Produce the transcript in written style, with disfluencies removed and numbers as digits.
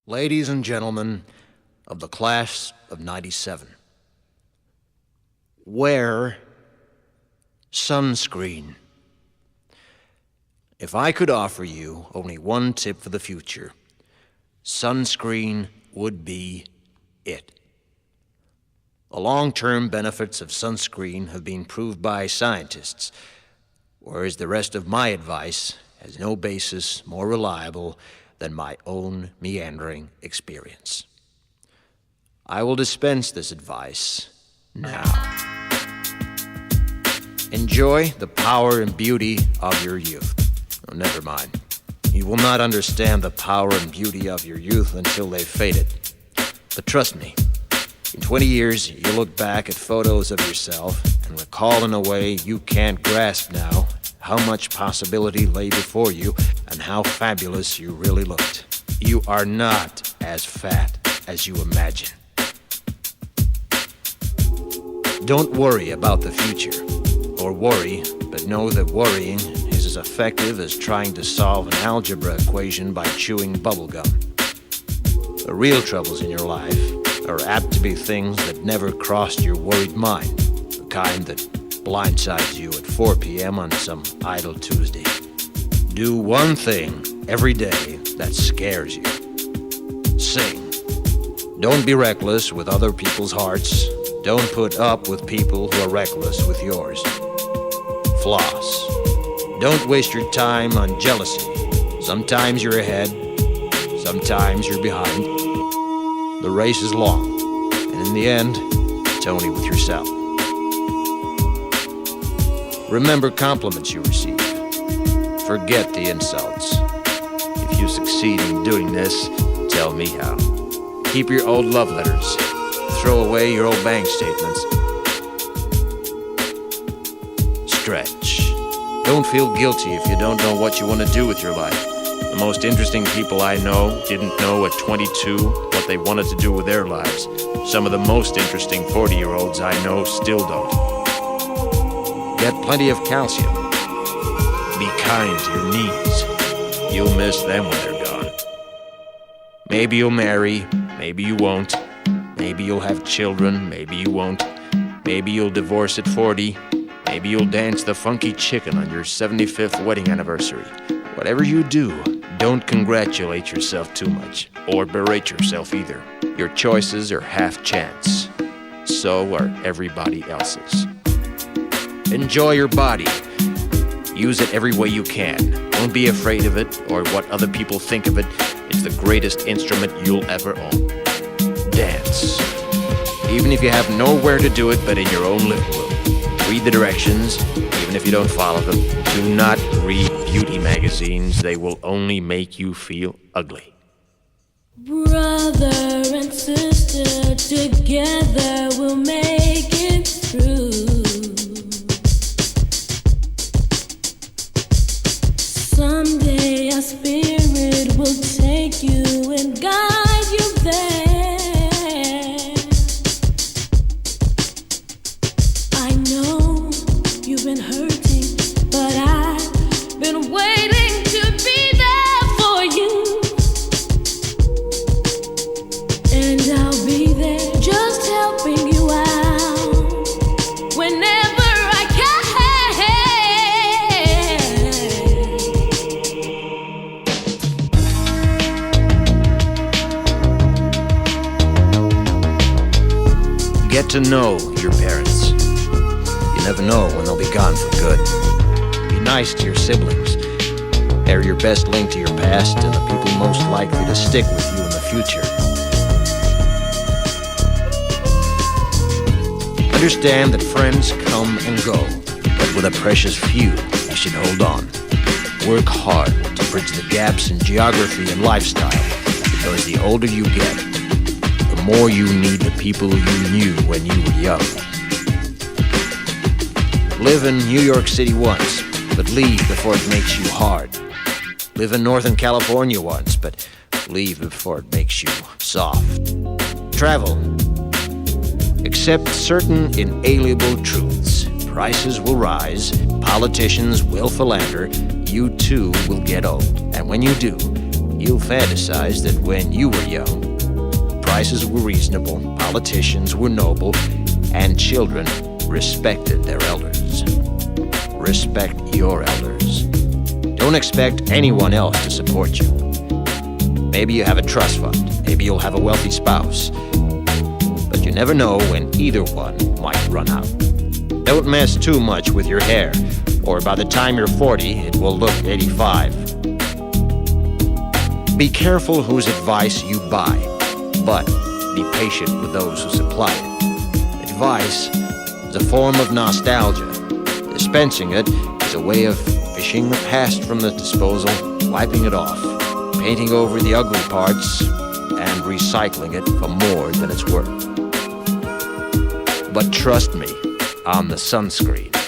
Ladies and gentlemen of the class of '97, wear sunscreen. If I could offer you only one tip for the future, sunscreen would be it. The long-term benefits of sunscreen have been proved by scientists, whereas the rest of my advice has no basis more reliable than my own meandering experience. I will dispense this advice now. Enjoy the power and beauty of your youth. Oh, never mind. You will not understand the power and beauty of your youth until they've faded. But trust me, in 20 years, you'll look back at photos of yourself and recall in a way you can't grasp now how much possibility lay before you and how fabulous you really looked. You are not as fat as you imagine. Don't worry about the future, or worry, but know that worrying is as effective as trying to solve an algebra equation by chewing bubblegum. The real troubles in your life are apt to be things that never crossed your worried mind, the kind that blindsides you at 4 p.m. on some idle Tuesday. Do one thing every day that scares you. Sing. Don't be reckless with other people's hearts. Don't put up with people who are reckless with yours. Floss. Don't waste your time on jealousy. Sometimes you're ahead, sometimes you're behind. The race is long, and in the end, it's only with yourself. Remember compliments you receive. Forget the insults. If you succeed in doing this, tell me how. Keep your old love letters. Throw away your old bank statements. Stretch. Don't feel guilty if you don't know what you want to do with your life. The most interesting people I know didn't know at 22 what they wanted to do with their lives. Some of the most interesting 40-year-olds I know still don't. Get plenty of calcium. Be kind to your knees. You'll miss them when they're gone. Maybe you'll marry, maybe you won't. Maybe you'll have children, maybe you won't. Maybe you'll divorce at 40. Maybe you'll dance the funky chicken on your 75th wedding anniversary. Whatever you do, don't congratulate yourself too much, or berate yourself either. Your choices are half chance. So are everybody else's. Enjoy your body. Use it every way you can. Don't be afraid of it or what other people think of it. It's the greatest instrument you'll ever own. Dance. Even if you have nowhere to do it but in your own living room. Read the directions, even if you don't follow them. Do not read beauty magazines. They will only make you feel ugly. Brother and sister, together we'll make it through. Someday our spirit will take you and guide you there. I know you've been hurting, but I've been waiting to be there for you. And I'll be there just helping you out whenever I can. Get to know your parents. You never know when they'll be gone for good. Be nice to your siblings. They're your best link to your past and the people most likely to stick with you in the future. Understand that friends come and go, but with a precious few, you should hold on. Work hard to bridge the gaps in geography and lifestyle, because the older you get, the more you need the people you knew when you were young. Live in New York City once, but leave before it makes you hard. Live in Northern California once, but leave before it makes you soft. Travel. Accept certain inalienable truths. Prices will rise, politicians will philander, you too will get old. And when you do, You'll fantasize that when you were young, prices were reasonable, politicians were noble, and children respected their elders. Respect your elders. Don't expect anyone else to support you. Maybe you have a trust fund, maybe you'll have a wealthy spouse, but you never know when either one might run out. Don't mess too much with your hair, or by the time you're 40, it will look 85. Be careful whose advice you buy, but be patient with those who supply it. Advice is a form of nostalgia. Dispensing it is a way of fishing the past from the disposal, wiping it off, painting over the ugly parts, and recycling it for more than it's worth. But trust me on the sunscreen.